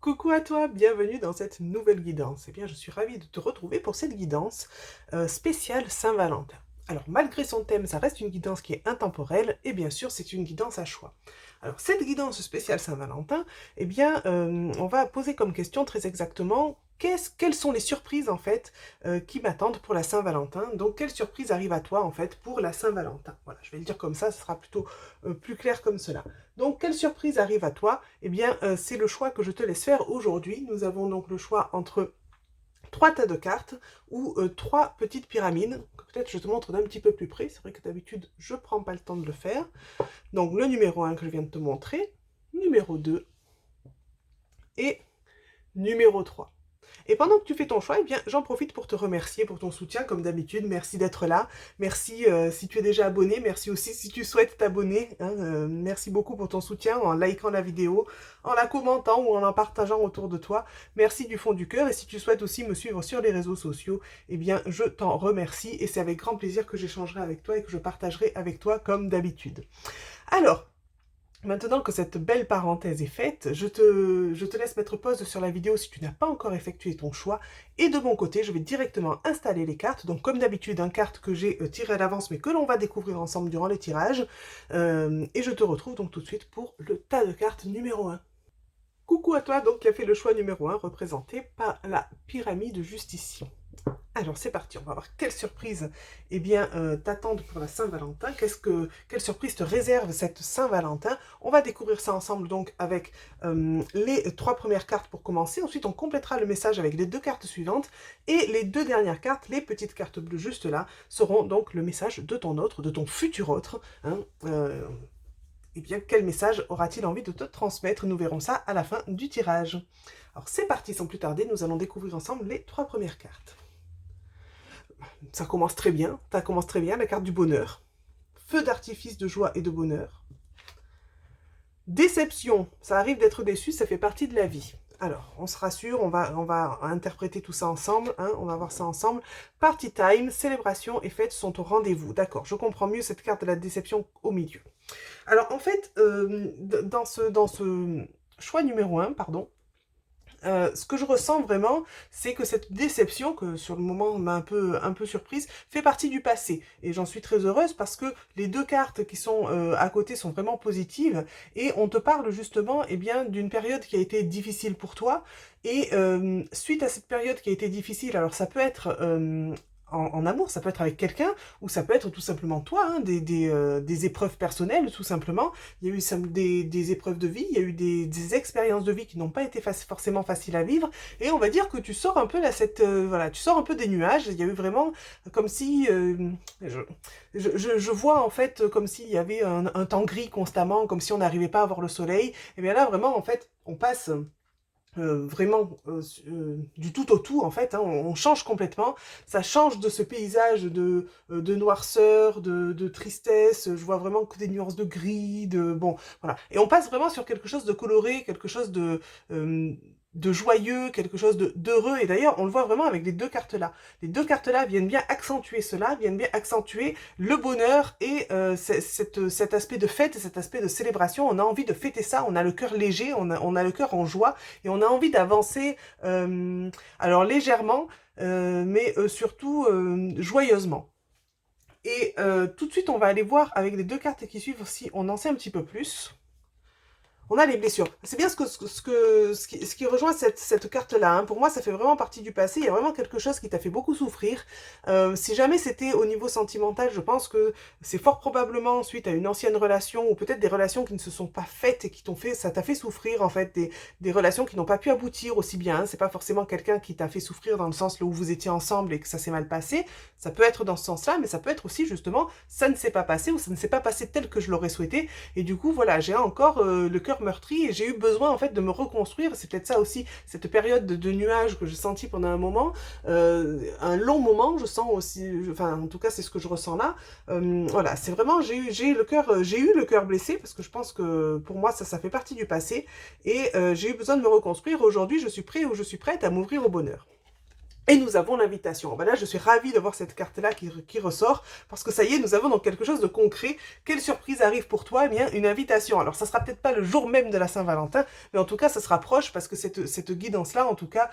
Coucou à toi, bienvenue dans cette nouvelle guidance. Eh bien, je suis ravie de te retrouver pour cette guidance spéciale Saint-Valentin. Alors, malgré son thème, ça reste une guidance qui est intemporelle et bien sûr, c'est une guidance à choix. Alors, cette guidance spéciale Saint-Valentin, eh bien, on va poser comme question très exactement quelles sont les surprises en fait qui m'attendent pour la Saint-Valentin. Donc, quelles surprises arrivent à toi en fait pour la Saint-Valentin. Voilà, je vais le dire comme ça, ce sera plutôt plus clair comme cela. Donc, quelle surprise arrive à toi? Eh bien, c'est le choix que je te laisse faire aujourd'hui. Nous avons donc le choix entre trois tas de cartes ou trois petites pyramides. Peut-être je te montre d'un petit peu plus près. C'est vrai que d'habitude, je ne prends pas le temps de le faire. Donc, le numéro 1 que je viens de te montrer, numéro 2 et numéro 3. Et pendant que tu fais ton choix, eh bien, j'en profite pour te remercier pour ton soutien, comme d'habitude. Merci d'être là. Merci si tu es déjà abonné. Merci aussi si tu souhaites t'abonner. Hein, merci beaucoup pour ton soutien en likant la vidéo, en la commentant ou en la partageant autour de toi. Merci du fond du cœur. Et si tu souhaites aussi me suivre sur les réseaux sociaux, eh bien, je t'en remercie. Et c'est avec grand plaisir que j'échangerai avec toi et que je partagerai avec toi comme d'habitude. Alors, maintenant que cette belle parenthèse est faite, je te laisse mettre pause sur la vidéo si tu n'as pas encore effectué ton choix. Et de mon côté, je vais directement installer les cartes. Donc comme d'habitude, une carte que j'ai tirée à l'avance, mais que l'on va découvrir ensemble durant les tirages. Et je te retrouve donc tout de suite pour le tas de cartes numéro 1. Coucou à toi donc qui a fait le choix numéro 1, représenté par la pyramide juste ici. Alors c'est parti, on va voir quelle surprise eh bien, t'attendent pour la Saint-Valentin, quelle surprise te réserve cette Saint-Valentin. On va découvrir ça ensemble donc avec les trois premières cartes pour commencer. Ensuite on complétera le message avec les deux cartes suivantes et les deux dernières cartes, les petites cartes bleues juste là, seront donc le message de ton autre, de ton futur autre. Hein, eh bien, quel message aura-t-il envie de te transmettre? Nous verrons ça à la fin du tirage. Alors c'est parti, sans plus tarder, nous allons découvrir ensemble les trois premières cartes. Ça commence très bien, la carte du bonheur. Feu d'artifice de joie et de bonheur. Déception, ça arrive d'être déçu, ça fait partie de la vie. Alors, on se rassure, on va interpréter tout ça ensemble, hein, on va voir ça ensemble. Party time, célébration et fêtes sont au rendez-vous. D'accord, je comprends mieux cette carte de la déception au milieu. Alors, en fait, dans ce choix numéro 1, pardon, ce que je ressens vraiment, c'est que cette déception, que sur le moment m'a un peu surprise, fait partie du passé. Et j'en suis très heureuse parce que les deux cartes qui sont à côté sont vraiment positives. Et on te parle justement eh bien, d'une période qui a été difficile pour toi. Et suite à cette période qui a été difficile, alors ça peut être en amour, ça peut être avec quelqu'un, ou ça peut être tout simplement toi, hein, des épreuves personnelles, tout simplement. Il y a eu des épreuves de vie, il y a eu des expériences de vie qui n'ont pas été forcément faciles à vivre, et on va dire que tu sors un peu là, voilà, tu sors un peu des nuages. Il y a eu vraiment comme si, je vois en fait comme s'il y avait un temps gris constamment, comme si on n'arrivait pas à voir le soleil. Et bien là, vraiment, en fait, on passe vraiment du tout au tout en fait, hein, on change complètement, ça change de ce paysage de noirceur, de tristesse, je vois vraiment que des nuances de gris, bon, voilà, et on passe vraiment sur quelque chose de coloré, quelque chose de joyeux, quelque chose d'heureux, et d'ailleurs on le voit vraiment avec les deux cartes là. Les deux cartes là viennent bien accentuer cela, viennent bien accentuer le bonheur et cet aspect de fête, cet aspect de célébration. On a envie de fêter ça, on a le cœur léger, on a le cœur en joie, et on a envie d'avancer, alors légèrement, mais surtout joyeusement. Et tout de suite, on va aller voir avec les deux cartes qui suivent si on en sait un petit peu plus. On a les blessures. C'est bien ce qui rejoint cette carte-là. Hein. Pour moi, ça fait vraiment partie du passé. Il y a vraiment quelque chose qui t'a fait beaucoup souffrir. Si jamais c'était au niveau sentimental, je pense que c'est fort probablement suite à une ancienne relation ou peut-être des relations qui ne se sont pas faites et qui ça t'a fait souffrir en fait, des relations qui n'ont pas pu aboutir aussi bien. Hein. C'est pas forcément quelqu'un qui t'a fait souffrir dans le sens là où vous étiez ensemble et que ça s'est mal passé. Ça peut être dans ce sens-là, mais ça peut être aussi justement ça ne s'est pas passé ou ça ne s'est pas passé tel que je l'aurais souhaité. Et du coup, voilà, j'ai encore le cœur meurtri et j'ai eu besoin en fait de me reconstruire. C'est peut-être ça aussi, cette période de nuages que j'ai senti pendant un moment, un long moment, je sens aussi, enfin en tout cas c'est ce que je ressens là. Voilà, c'est vraiment, j'ai eu le cœur blessé parce que je pense que pour moi ça fait partie du passé et j'ai eu besoin de me reconstruire. Aujourd'hui je suis prêt ou je suis prête à m'ouvrir au bonheur. Et nous avons l'invitation. Ben là, je suis ravie de voir cette carte-là qui ressort, parce que ça y est, nous avons donc quelque chose de concret. Quelle surprise arrive pour toi? Eh bien, une invitation. Alors, ça sera peut-être pas le jour même de la Saint-Valentin, mais en tout cas, ça se rapproche, parce que cette guidance-là, en tout cas,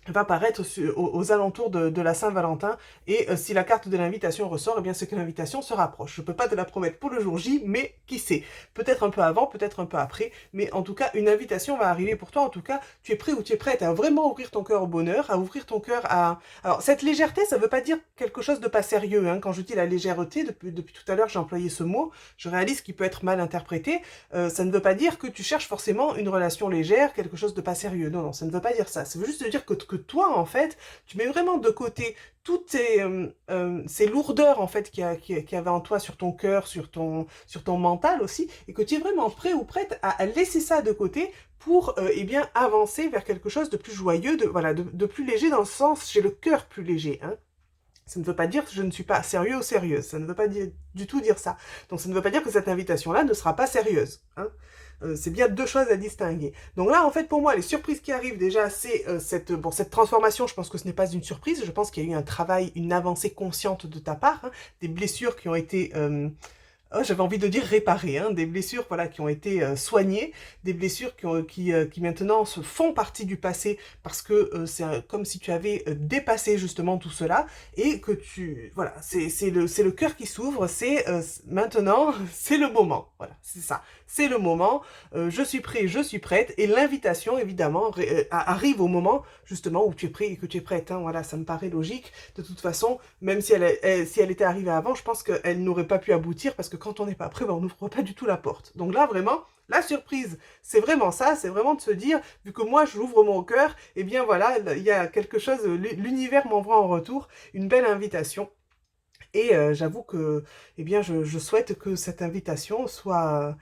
va paraître aux alentours de la Saint-Valentin, et si la carte de l'invitation ressort, eh bien c'est que l'invitation se rapproche. Je peux pas te la promettre pour le jour J, mais qui sait, peut-être un peu avant, peut-être un peu après, mais en tout cas une invitation va arriver pour toi. En tout cas, tu es prêt ou tu es prête à vraiment ouvrir ton cœur au bonheur, à ouvrir ton cœur à... Alors cette légèreté, ça veut pas dire quelque chose de pas sérieux, hein. Quand je dis la légèreté, depuis tout à l'heure j'ai employé ce mot, je réalise qu'il peut être mal interprété. Ça ne veut pas dire que tu cherches forcément une relation légère, quelque chose de pas sérieux. Non, non, ça ne veut pas dire ça. Ça veut juste dire que toi, en fait, tu mets vraiment de côté toutes ces lourdeurs, en fait, qu'il y avait en toi, sur ton cœur, sur ton mental aussi, et que tu es vraiment prêt ou prête à laisser ça de côté pour eh bien avancer vers quelque chose de plus joyeux, voilà, de plus léger, dans le sens j'ai le cœur plus léger, hein. Ça ne veut pas dire que je ne suis pas sérieux ou sérieuse, ça ne veut pas du tout dire ça. Donc ça ne veut pas dire que cette invitation-là ne sera pas sérieuse, hein. C'est bien deux choses à distinguer. Donc là, en fait, pour moi, les surprises qui arrivent déjà, c'est cette transformation. Je pense que ce n'est pas une surprise. Je pense qu'il y a eu un travail, une avancée consciente de ta part, hein, des blessures qui ont été j'avais envie de dire réparées, hein, des blessures voilà, qui ont été soignées, des blessures qui maintenant se font partie du passé, parce que c'est comme si tu avais dépassé justement tout cela, et que voilà, c'est le cœur qui s'ouvre, c'est maintenant, c'est le moment, voilà, c'est ça, c'est le moment, je suis prêt, je suis prête, et l'invitation évidemment arrive au moment justement où tu es prêt et que tu es prête, hein, voilà, ça me paraît logique. De toute façon, même si si elle était arrivée avant, je pense qu'elle n'aurait pas pu aboutir, parce que quand on n'est pas prêt, ben on n'ouvre pas du tout la porte. Donc là, vraiment, la surprise, c'est vraiment ça, c'est vraiment de se dire, vu que moi, j'ouvre mon cœur, eh bien voilà, il y a quelque chose, l'univers m'envoie en retour une belle invitation. Et j'avoue que, eh bien, je souhaite que cette invitation soit,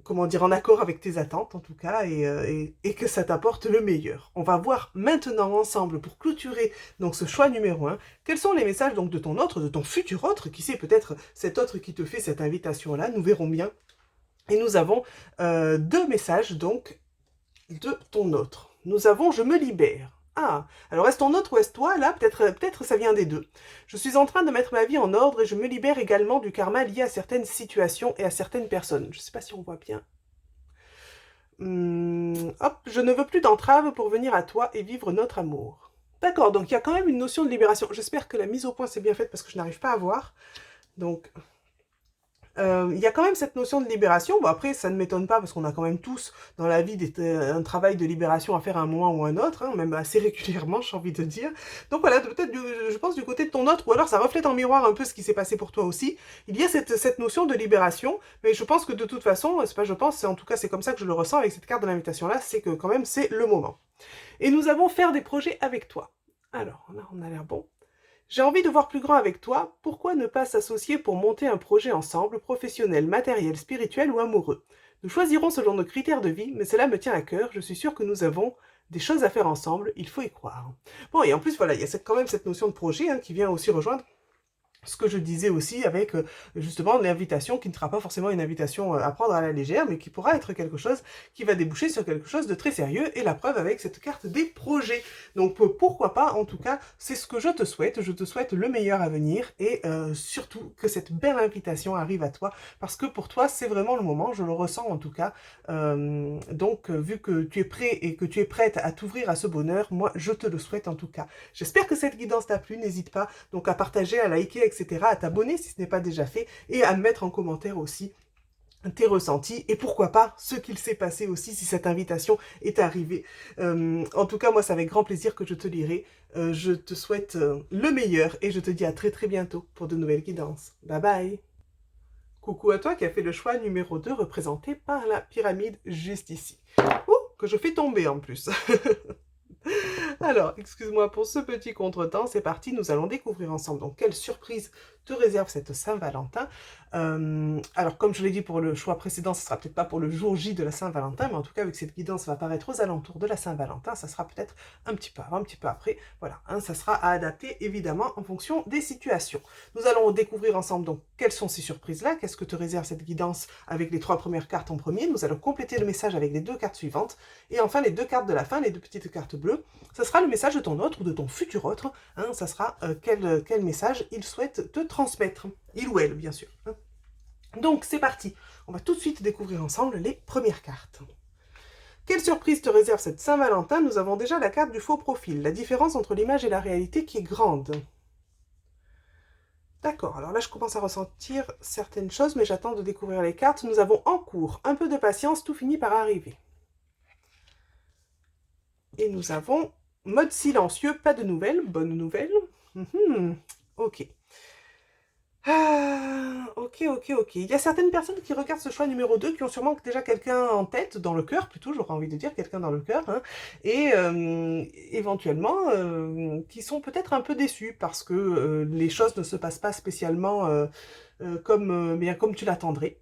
comment dire, en accord avec tes attentes, en tout cas, et que ça t'apporte le meilleur. On va voir maintenant ensemble, pour clôturer donc ce choix numéro 1, quels sont les messages donc de ton autre, de ton futur autre, qui sait peut-être cet autre qui te fait cette invitation-là, nous verrons bien. Et nous avons deux messages donc de ton autre. Nous avons « Je me libère ». Ah, alors est-ce ton autre ou est-ce toi? Là, peut-être ça vient des deux. Je suis en train de mettre ma vie en ordre et je me libère également du karma lié à certaines situations et à certaines personnes. Je ne sais pas si on voit bien. Hop, je ne veux plus d'entrave pour venir à toi et vivre notre amour. D'accord, donc il y a quand même une notion de libération. J'espère que la mise au point s'est bien faite, parce que je n'arrive pas à voir. Donc, il y a quand même cette notion de libération. Bon, après, ça ne m'étonne pas, parce qu'on a quand même tous dans la vie un travail de libération à faire à un moment ou à un autre, hein, même assez régulièrement, j'ai envie de dire. Donc voilà, peut-être, je pense, du côté de ton autre, ou alors ça reflète en miroir un peu ce qui s'est passé pour toi aussi. Il y a cette notion de libération, mais je pense que de toute façon, c'est pas je pense, en tout cas c'est comme ça que je le ressens avec cette carte de l'invitation-là, c'est que quand même c'est le moment. Et nous avons faire des projets avec toi. Alors, là, on a l'air bon. J'ai envie de voir plus grand avec toi, pourquoi ne pas s'associer pour monter un projet ensemble, professionnel, matériel, spirituel ou amoureux? Nous choisirons selon nos critères de vie, mais cela me tient à cœur, je suis sûre que nous avons des choses à faire ensemble, il faut y croire. Bon, et en plus, voilà, il y a quand même cette notion de projet, hein, qui vient aussi rejoindre ce que je disais aussi avec justement l'invitation, qui ne sera pas forcément une invitation à prendre à la légère, mais qui pourra être quelque chose qui va déboucher sur quelque chose de très sérieux, et la preuve avec cette carte des projets. Donc pourquoi pas, en tout cas, c'est ce que je te souhaite le meilleur à venir, et surtout que cette belle invitation arrive à toi, parce que pour toi c'est vraiment le moment, je le ressens en tout cas. Donc vu que tu es prêt et que tu es prête à t'ouvrir à ce bonheur, moi je te le souhaite en tout cas. J'espère que cette guidance t'a plu, n'hésite pas donc à partager, à liker, etc., à t'abonner si ce n'est pas déjà fait, et à me mettre en commentaire aussi tes ressentis, et pourquoi pas ce qu'il s'est passé aussi si cette invitation est arrivée. En tout cas, moi, c'est avec grand plaisir que je te lirai. Je te souhaite le meilleur, et je te dis à très très bientôt pour de nouvelles guidances. Bye bye! Coucou à toi qui a fait le choix numéro 2, représenté par la pyramide juste ici. Ouh, que je fais tomber en plus. Alors, excuse-moi pour ce petit contretemps, c'est parti, nous allons découvrir ensemble donc quelle surprise te réserve cette Saint-Valentin. Alors, comme je l'ai dit pour le choix précédent, ce sera peut-être pas pour le jour J de la Saint-Valentin, mais en tout cas, vu que cette guidance va apparaître aux alentours de la Saint-Valentin, ça sera peut-être un petit peu avant, un petit peu après. Voilà, hein, ça sera à adapter, évidemment, en fonction des situations. Nous allons découvrir ensemble, donc, quelles sont ces surprises-là, qu'est-ce que te réserve cette guidance avec les 3 premières cartes en premier. Nous allons compléter le message avec les 2 cartes suivantes. Et enfin, les 2 cartes de la fin, les 2 petites cartes bleues, ça sera le message de ton autre ou de ton futur autre. Hein, ça sera quel message il souhaite te transmettre. Il ou elle, bien sûr. Hein. Donc, c'est parti. On va tout de suite découvrir ensemble les premières cartes. Quelle surprise te réserve cette Saint-Valentin? Nous avons déjà la carte du faux profil. La différence entre l'image et la réalité qui est grande. D'accord, alors là je commence à ressentir certaines choses, mais j'attends de découvrir les cartes. Nous avons en cours, un peu de patience, tout finit par arriver. Et nous avons mode silencieux, pas de nouvelles, bonne nouvelle. Ok. Ah, ok. Il y a certaines personnes qui regardent ce choix numéro 2 qui ont sûrement déjà quelqu'un en tête, dans le cœur plutôt, j'aurais envie de dire, quelqu'un dans le cœur, hein, et éventuellement qui sont peut-être un peu déçus parce que les choses ne se passent pas spécialement bien comme tu l'attendrais.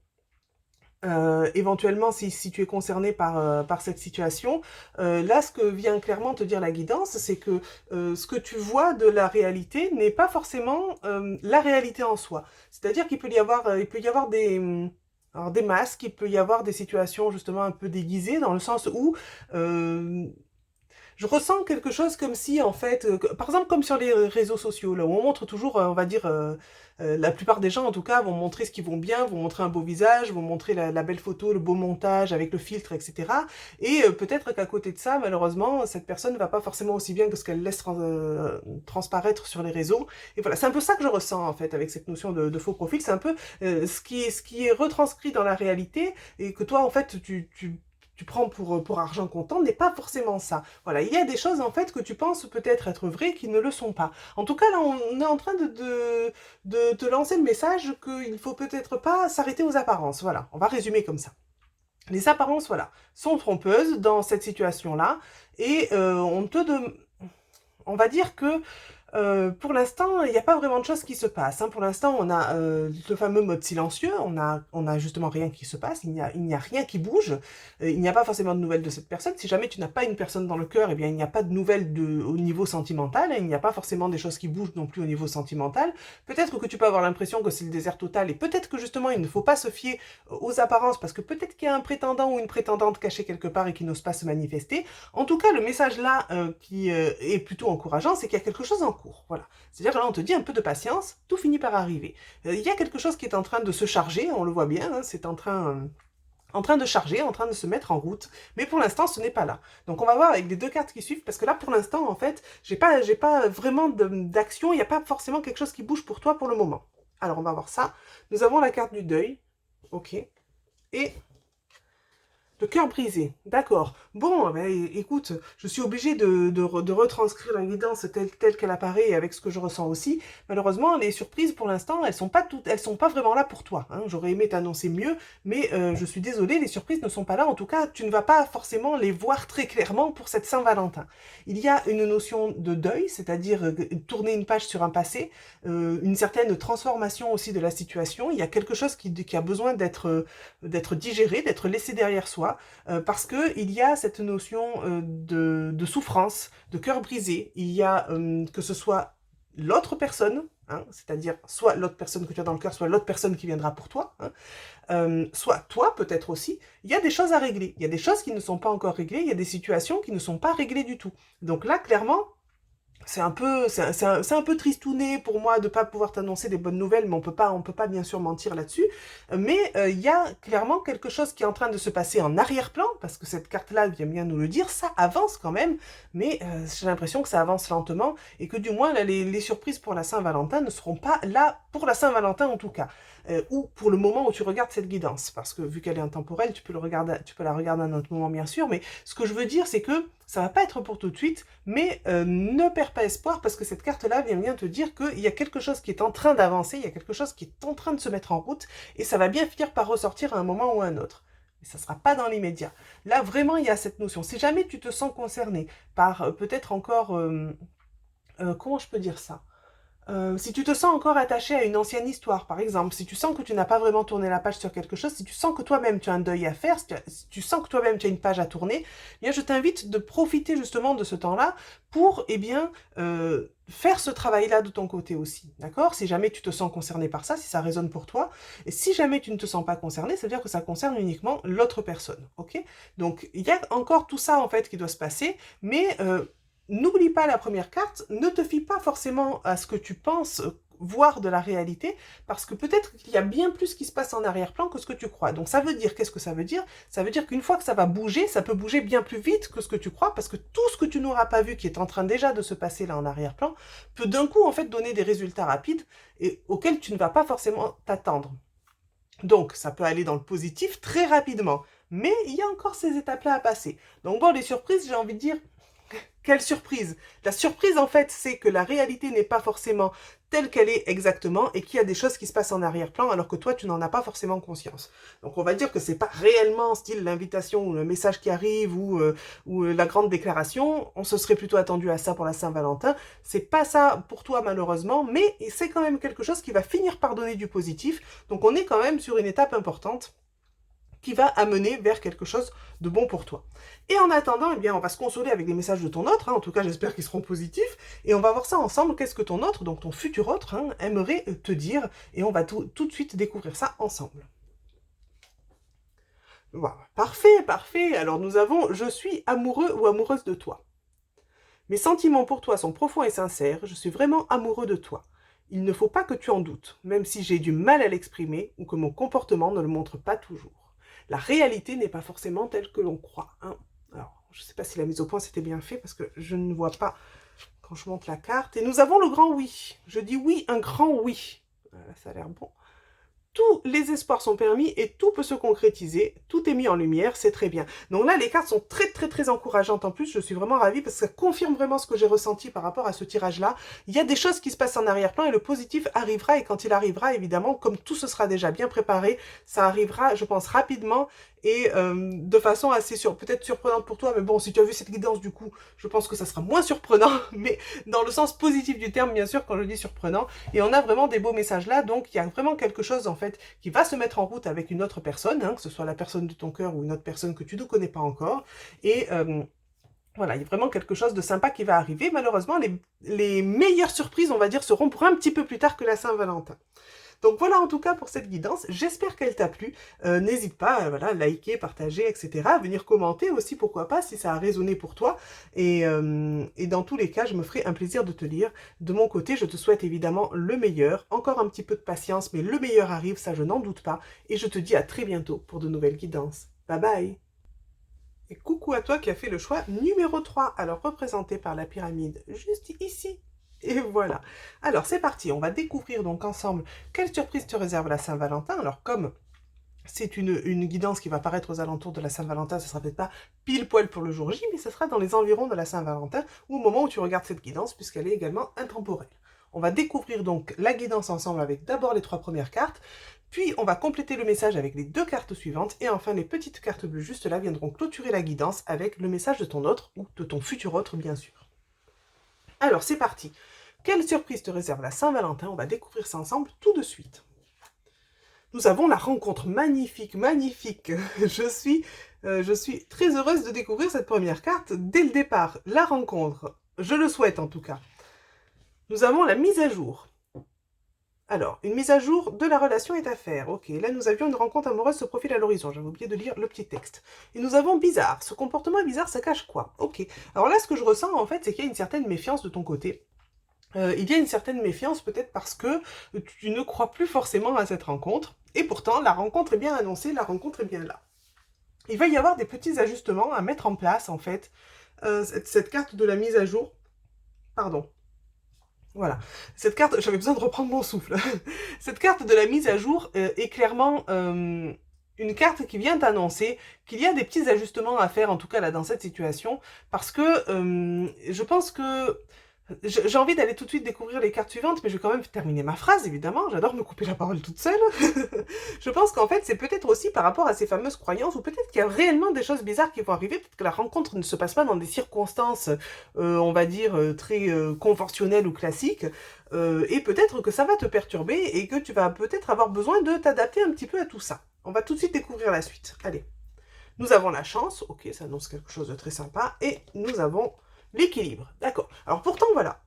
Éventuellement, si tu es concerné par cette situation, là, ce que vient clairement te dire la guidance, c'est que ce que tu vois de la réalité n'est pas forcément la réalité en soi. C'est-à-dire qu'il peut y avoir, alors des masques, il peut y avoir des situations justement un peu déguisées, dans le sens où je ressens quelque chose comme si, en fait, par exemple, comme sur les réseaux sociaux, là où on montre toujours, on va dire, la plupart des gens, en tout cas, vont montrer ce qu'ils vont bien, vont montrer un beau visage, vont montrer la belle photo, le beau montage avec le filtre, etc. Et peut-être qu'à côté de ça, malheureusement, cette personne ne va pas forcément aussi bien que ce qu'elle laisse transparaître sur les réseaux. Et voilà, c'est un peu ça que je ressens, en fait, avec cette notion de faux profil. C'est un peu ce qui est retranscrit dans la réalité et que toi, en fait, tu prends pour argent comptant n'est pas forcément ça. Voilà, il y a des choses en fait que tu penses peut-être être vraies qui ne le sont pas. En tout cas, là, on est en train de te lancer le message qu'il ne faut peut-être pas s'arrêter aux apparences. Voilà, on va résumer comme ça. Les apparences, voilà, sont trompeuses dans cette situation-là et on va dire que pour l'instant, il n'y a pas vraiment de choses qui se passent. Hein. Pour l'instant, on a le fameux mode silencieux, on a justement rien qui se passe, il n'y a rien qui bouge, il n'y a pas forcément de nouvelles de cette personne. Si jamais tu n'as pas une personne dans le cœur, eh bien il n'y a pas de nouvelles au niveau sentimental, hein. Il n'y a pas forcément des choses qui bougent non plus au niveau sentimental. Peut-être que tu peux avoir l'impression que c'est le désert total, et peut-être que justement il ne faut pas se fier aux apparences, parce que peut-être qu'il y a un prétendant ou une prétendante cachée quelque part et qui n'ose pas se manifester. En tout cas, le message là qui est plutôt encourageant, c'est qu'il y a quelque chose en cours. Voilà. C'est-à-dire que là, on te dit un peu de patience, tout finit par arriver. Il y a quelque chose qui est en train de se charger, on le voit bien, hein, c'est en train de charger, en train de se mettre en route, mais pour l'instant, ce n'est pas là. Donc, on va voir avec les 2 cartes qui suivent, parce que là, pour l'instant, en fait, j'ai pas vraiment d'action, il n'y a pas forcément quelque chose qui bouge pour toi pour le moment. Alors, on va voir ça. Nous avons la carte du deuil, ok, et le cœur brisé, d'accord. Bon, ben, écoute, je suis obligée de retranscrire la guidance telle qu'elle apparaît et avec ce que je ressens aussi. Malheureusement, les surprises, pour l'instant, elles sont pas vraiment là pour toi. Hein. J'aurais aimé t'annoncer mieux, mais je suis désolée, les surprises ne sont pas là. En tout cas, tu ne vas pas forcément les voir très clairement pour cette Saint-Valentin. Il y a une notion de deuil, c'est-à-dire tourner une page sur un passé, une certaine transformation aussi de la situation. Il y a quelque chose qui a besoin d'être digéré, d'être laissé derrière soi, parce que il y a cette notion de souffrance, de cœur brisé. Il y a que ce soit l'autre personne, hein, c'est-à-dire soit l'autre personne que tu as dans le cœur, soit l'autre personne qui viendra pour toi, hein, soit toi peut-être aussi, il y a des choses à régler. Il y a des choses qui ne sont pas encore réglées, il y a des situations qui ne sont pas réglées du tout. Donc là, clairement, c'est un peu tristouné pour moi de pas pouvoir t'annoncer des bonnes nouvelles, mais on peut pas bien sûr mentir là-dessus. Mais il y a clairement quelque chose qui est en train de se passer en arrière-plan, parce que cette carte-là vient bien nous le dire, ça avance quand même, mais j'ai l'impression que ça avance lentement, et que du moins là, les surprises pour la Saint-Valentin ne seront pas là pour la Saint-Valentin en tout cas. Ou pour le moment où tu regardes cette guidance, parce que vu qu'elle est intemporelle, tu peux la regarder à un autre moment bien sûr, mais ce que je veux dire c'est que ça va pas être pour tout de suite, mais ne perds pas espoir parce que cette carte-là vient bien te dire qu'il y a quelque chose qui est en train d'avancer, il y a quelque chose qui est en train de se mettre en route, et ça va bien finir par ressortir à un moment ou à un autre. Mais ça ne sera pas dans l'immédiat. Là, vraiment, il y a cette notion. Si jamais tu te sens concerné par peut-être encore... comment je peux dire ça Si tu te sens encore attaché à une ancienne histoire, par exemple, si tu sens que tu n'as pas vraiment tourné la page sur quelque chose, si tu sens que toi-même tu as un deuil à faire, si tu sens que toi-même tu as une page à tourner, eh bien je t'invite de profiter justement de ce temps-là pour, eh bien, faire ce travail-là de ton côté aussi, d'accord? Si jamais tu te sens concerné par ça, si ça résonne pour toi, et si jamais tu ne te sens pas concerné, ça veut dire que ça concerne uniquement l'autre personne, ok? Donc il y a encore tout ça en fait qui doit se passer, mais n'oublie pas la première carte, ne te fie pas forcément à ce que tu penses voir de la réalité, parce que peut-être qu'il y a bien plus qui se passe en arrière-plan que ce que tu crois. Donc ça veut dire, qu'est-ce que ça veut dire? Ça veut dire qu'une fois que ça va bouger, ça peut bouger bien plus vite que ce que tu crois, parce que tout ce que tu n'auras pas vu qui est en train déjà de se passer là en arrière-plan, peut d'un coup en fait donner des résultats rapides et auxquels tu ne vas pas forcément t'attendre. Donc ça peut aller dans le positif très rapidement, mais il y a encore ces étapes-là à passer. Donc bon, les surprises, j'ai envie de dire, quelle surprise! La surprise, en fait, c'est que la réalité n'est pas forcément telle qu'elle est exactement et qu'il y a des choses qui se passent en arrière-plan alors que toi, tu n'en as pas forcément conscience. Donc, on va dire que c'est pas réellement style l'invitation ou le message qui arrive ou la grande déclaration. On se serait plutôt attendu à ça pour la Saint-Valentin. C'est pas ça pour toi, malheureusement, mais c'est quand même quelque chose qui va finir par donner du positif. Donc, on est quand même sur une étape importante qui va amener vers quelque chose de bon pour toi. Et en attendant, eh bien, on va se consoler avec les messages de ton autre, hein, en tout cas j'espère qu'ils seront positifs, et on va voir ça ensemble, qu'est-ce que ton autre, donc ton futur autre, hein, aimerait te dire, et on va tout de suite découvrir ça ensemble. Voilà. Parfait, parfait, alors nous avons « Je suis amoureux ou amoureuse de toi ». Mes sentiments pour toi sont profonds et sincères, je suis vraiment amoureux de toi. Il ne faut pas que tu en doutes, même si j'ai du mal à l'exprimer ou que mon comportement ne le montre pas toujours. La réalité n'est pas forcément telle que l'on croit. Hein. Alors, je ne sais pas si la mise au point c'était bien fait parce que je ne vois pas quand je monte la carte. Et nous avons le grand oui. Je dis oui, un grand oui. Voilà, ça a l'air bon. Tous les espoirs sont permis et tout peut se concrétiser. Tout est mis en lumière, c'est très bien. Donc là, les cartes sont très encourageantes en plus. Je suis vraiment ravie parce que ça confirme vraiment ce que j'ai ressenti par rapport à ce tirage-là. Il y a des choses qui se passent en arrière-plan et le positif arrivera. Et quand il arrivera, évidemment, comme tout ce sera déjà bien préparé, ça arrivera, je pense, rapidement et de façon assez peut-être surprenante pour toi. Mais bon, si tu as vu cette guidance, du coup, je pense que ça sera moins surprenant. Mais dans le sens positif du terme, bien sûr, quand je dis surprenant. Et on a vraiment des beaux messages là. Donc, il y a vraiment quelque chose, en fait, qui va se mettre en route avec une autre personne, hein, que ce soit la personne de ton cœur ou une autre personne que tu ne connais pas encore. Et voilà, il y a vraiment quelque chose de sympa qui va arriver. Malheureusement, les meilleures surprises, on va dire, seront pour un petit peu plus tard que la Saint-Valentin. Donc voilà en tout cas pour cette guidance, j'espère qu'elle t'a plu, n'hésite pas à voilà, liker, partager, etc., à venir commenter aussi pourquoi pas si ça a résonné pour toi, et dans tous les cas je me ferai un plaisir de te lire. De mon côté je te souhaite évidemment le meilleur, encore un petit peu de patience mais le meilleur arrive, ça je n'en doute pas, et je te dis à très bientôt pour de nouvelles guidances. Bye bye. Et coucou à toi qui as fait le choix numéro 3, alors représenté par la pyramide juste ici. Et voilà. Alors c'est parti, on va découvrir donc ensemble quelle surprise te réserve la Saint-Valentin. Alors comme c'est une guidance qui va paraître aux alentours de la Saint-Valentin, ce sera peut-être pas pile poil pour le jour J, mais ce sera dans les environs de la Saint-Valentin ou au moment où tu regardes cette guidance puisqu'elle est également intemporelle. On va découvrir donc la guidance ensemble avec d'abord les 3 premières cartes, puis on va compléter le message avec les 2 cartes suivantes, et enfin les petites cartes bleues juste là viendront clôturer la guidance avec le message de ton autre, ou de ton futur autre bien sûr. Alors c'est parti. Quelle surprise te réserve la Saint-Valentin? On va découvrir ça ensemble tout de suite. Nous avons la rencontre magnifique, magnifique. Je suis très heureuse de découvrir cette première carte dès le départ. La rencontre, je le souhaite en tout cas. Nous avons la mise à jour. Alors, une mise à jour de la relation est à faire. Ok, là nous avions une rencontre amoureuse se profile à l'horizon. J'avais oublié de lire le petit texte. Et nous avons bizarre. Ce comportement est bizarre, ça cache quoi? Ok. Alors là, ce que je ressens en fait, c'est qu'il y a une certaine méfiance de ton côté. Il y a une certaine méfiance peut-être parce que tu ne crois plus forcément à cette rencontre. Et pourtant, la rencontre est bien annoncée, la rencontre est bien là. Il va y avoir des petits ajustements à mettre en place en fait. Cette carte de la mise à jour. Pardon. Voilà, cette carte, j'avais besoin de reprendre mon souffle. Cette carte de la mise à jour est clairement une carte qui vient t'annoncer qu'il y a des petits ajustements à faire, en tout cas là dans cette situation, parce que je pense que J'ai envie d'aller tout de suite découvrir les cartes suivantes, mais je vais quand même terminer ma phrase, évidemment. J'adore me couper la parole toute seule. Je pense qu'en fait, c'est peut-être aussi par rapport à ces fameuses croyances, ou peut-être qu'il y a réellement des choses bizarres qui vont arriver, peut-être que la rencontre ne se passe pas dans des circonstances, on va dire, très conventionnelles ou classiques, et peut-être que ça va te perturber, et que tu vas peut-être avoir besoin de t'adapter un petit peu à tout ça. On va tout de suite découvrir la suite. Allez. Nous avons la chance, ok, ça annonce quelque chose de très sympa, et nous avons l'équilibre. D'accord. Alors pourtant, voilà.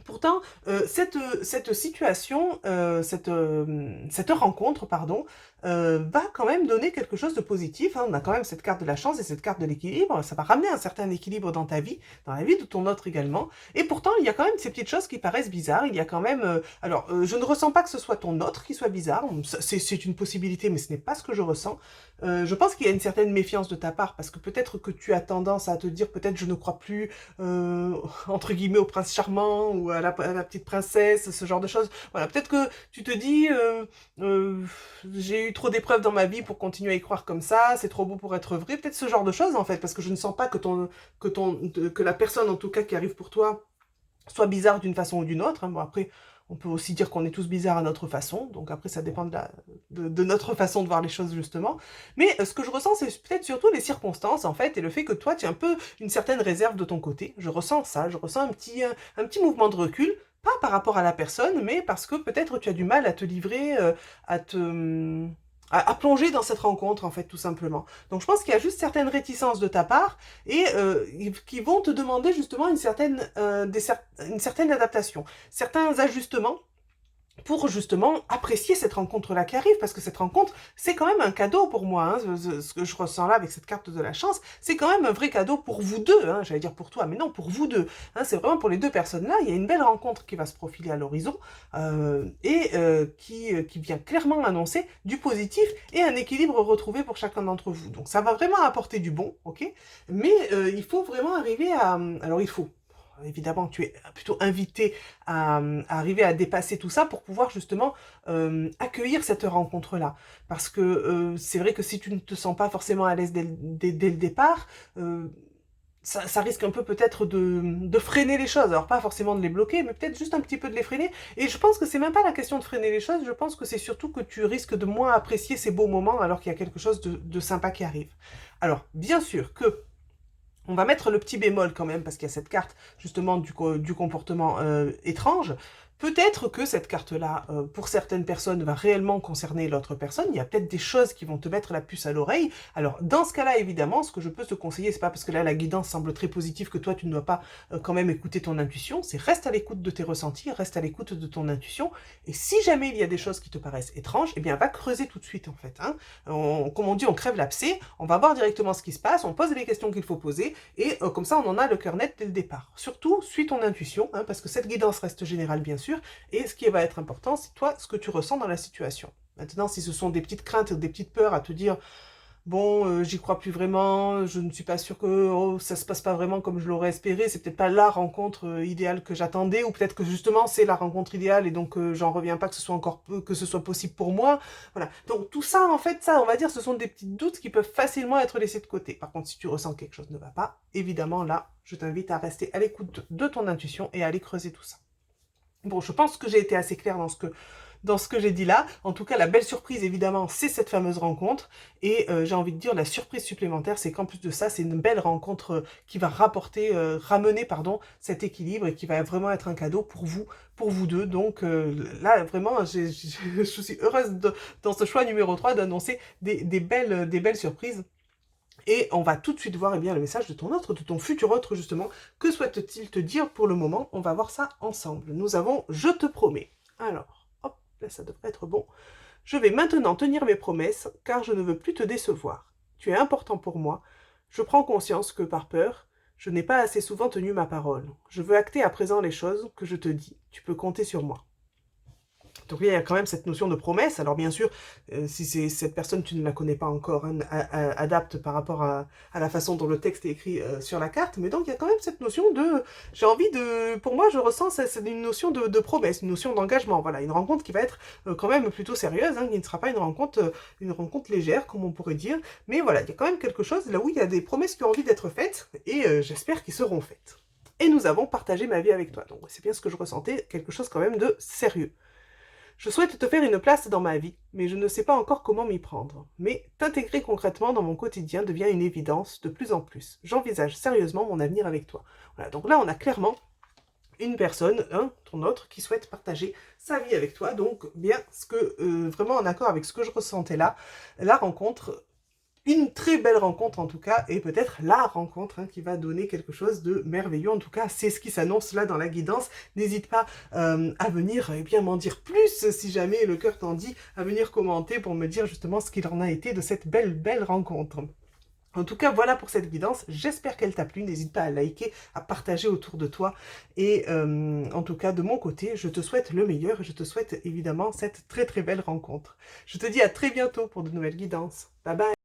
Pourtant, cette situation, cette rencontre, pardon, va quand même donner quelque chose de positif, hein. On a quand même cette carte de la chance et cette carte de l'équilibre. Ça va ramener un certain équilibre dans ta vie, dans la vie de ton autre également. Et pourtant, il y a quand même ces petites choses qui paraissent bizarres. Il y a quand même... je ne ressens pas que ce soit ton autre qui soit bizarre. C'est une possibilité, mais ce n'est pas ce que je ressens. Je pense qu'il y a une certaine méfiance de ta part, parce que peut-être que tu as tendance à te dire, peut-être je ne crois plus, entre guillemets, au prince charmant, ou à la petite princesse, ce genre de choses. Voilà, peut-être que tu te dis, j'ai eu trop d'épreuves dans ma vie pour continuer à y croire comme ça, c'est trop beau pour être vrai, peut-être ce genre de choses en fait, parce que je ne sens pas que la personne en tout cas qui arrive pour toi soit bizarre d'une façon ou d'une autre, hein. Bon après, on peut aussi dire qu'on est tous bizarres à notre façon, donc après ça dépend de notre façon de voir les choses justement. Mais ce que je ressens, c'est peut-être surtout les circonstances en fait, et le fait que toi tu as un peu une certaine réserve de ton côté. Je ressens ça, je ressens un petit mouvement de recul, pas par rapport à la personne, mais parce que peut-être tu as du mal à te livrer, à te à plonger dans cette rencontre, en fait, tout simplement. Donc, je pense qu'il y a juste certaines réticences de ta part et qui vont te demander justement une certaine adaptation, certains ajustements pour justement apprécier cette rencontre-là qui arrive, parce que cette rencontre, c'est quand même un cadeau pour moi, hein, ce que je ressens là avec cette carte de la chance, c'est quand même un vrai cadeau pour vous deux, hein, j'allais dire pour toi, mais non, pour vous deux, hein, c'est vraiment pour les deux personnes-là, il y a une belle rencontre qui va se profiler à l'horizon, qui vient clairement annoncer du positif et un équilibre retrouvé pour chacun d'entre vous. Donc ça va vraiment apporter du bon, ok, mais il faut vraiment arriver à... Alors il faut... Évidemment, tu es plutôt invité à arriver à dépasser tout ça pour pouvoir justement accueillir cette rencontre-là. Parce que c'est vrai que si tu ne te sens pas forcément à l'aise dès le départ, ça risque un peu peut-être de freiner les choses. Alors pas forcément de les bloquer, mais peut-être juste un petit peu de les freiner. Et je pense que c'est même pas la question de freiner les choses, je pense que c'est surtout que tu risques de moins apprécier ces beaux moments alors qu'il y a quelque chose de sympa qui arrive. Alors, bien sûr que on va mettre le petit bémol quand même, parce qu'il y a cette carte justement du comportement étrange. Peut-être que cette carte-là, pour certaines personnes, va réellement concerner l'autre personne. Il y a peut-être des choses qui vont te mettre la puce à l'oreille. Alors, dans ce cas-là, évidemment, ce que je peux te conseiller, c'est pas parce que là, la guidance semble très positive que toi, tu ne dois pas quand même écouter ton intuition. C'est reste à l'écoute de tes ressentis, reste à l'écoute de ton intuition. Et si jamais il y a des choses qui te paraissent étranges, eh bien, va creuser tout de suite, en fait, hein. Comme on dit, on crève l'abcès, on va voir directement ce qui se passe, on pose les questions qu'il faut poser, et comme ça, on en a le cœur net dès le départ. Surtout, suis ton intuition, hein, parce que cette guidance reste générale, bien sûr, et ce qui va être important, c'est toi, ce que tu ressens dans la situation. Maintenant, si ce sont des petites craintes ou des petites peurs à te dire, bon, j'y crois plus vraiment, je ne suis pas sûre que ça se passe pas vraiment comme je l'aurais espéré, c'est peut-être pas la rencontre idéale que j'attendais, ou peut-être que justement c'est la rencontre idéale et donc j'en reviens pas que ce soit que ce soit possible pour moi. Voilà. Donc tout ça, en fait, ça, on va dire, ce sont des petits doutes qui peuvent facilement être laissés de côté. Par contre, si tu ressens que quelque chose ne va pas, évidemment, là, je t'invite à rester à l'écoute de ton intuition et à aller creuser tout ça. Bon, je pense que j'ai été assez claire dans ce que j'ai dit là. En tout cas, la belle surprise, évidemment, c'est cette fameuse rencontre. Et j'ai envie de dire, la surprise supplémentaire, c'est qu'en plus de ça, c'est une belle rencontre qui va ramener, pardon, cet équilibre et qui va vraiment être un cadeau pour vous deux. Donc là, vraiment, je suis heureuse dans ce choix numéro 3 d'annoncer des belles surprises. Et on va tout de suite voir eh bien, le message de ton futur autre justement. Que souhaite-t-il te dire pour le moment? On va voir ça ensemble. Nous avons « Je te promets ». Alors, hop, là ça devrait être bon. « Je vais maintenant tenir mes promesses, car je ne veux plus te décevoir. Tu es important pour moi. Je prends conscience que par peur, je n'ai pas assez souvent tenu ma parole. Je veux acter à présent les choses que je te dis. Tu peux compter sur moi. » Donc il y a quand même cette notion de promesse. Alors bien sûr, si c'est cette personne, tu ne la connais pas encore, hein, adapte par rapport à la façon dont le texte est écrit sur la carte. Mais donc il y a quand même cette notion de... J'ai envie de... Pour moi, je ressens c'est une notion de promesse, une notion d'engagement. Voilà, une rencontre qui va être quand même plutôt sérieuse, hein, qui ne sera pas une rencontre légère, comme on pourrait dire. Mais voilà, il y a quand même quelque chose là où il y a des promesses qui ont envie d'être faites et j'espère qu'ils seront faites. et nous avons partagé ma vie avec toi. Donc c'est bien ce que je ressentais, quelque chose quand même de sérieux. Je souhaite te faire une place dans ma vie, mais je ne sais pas encore comment m'y prendre. Mais t'intégrer concrètement dans mon quotidien devient une évidence de plus en plus. J'envisage sérieusement mon avenir avec toi. Voilà, donc là on a clairement une personne, ton autre, qui souhaite partager sa vie avec toi. Donc bien, vraiment en accord avec ce que je ressentais là, la rencontre, une très belle rencontre en tout cas, et peut-être la rencontre qui va donner quelque chose de merveilleux. En tout cas, c'est ce qui s'annonce là dans la guidance. N'hésite pas à venir bien m'en dire plus, si jamais le cœur t'en dit, à venir commenter pour me dire justement ce qu'il en a été de cette belle rencontre. En tout cas, voilà pour cette guidance. J'espère qu'elle t'a plu. N'hésite pas à liker, à partager autour de toi. Et en tout cas, de mon côté, je te souhaite le meilleur et je te souhaite évidemment cette très belle rencontre. Je te dis à très bientôt pour de nouvelles guidances. Bye bye!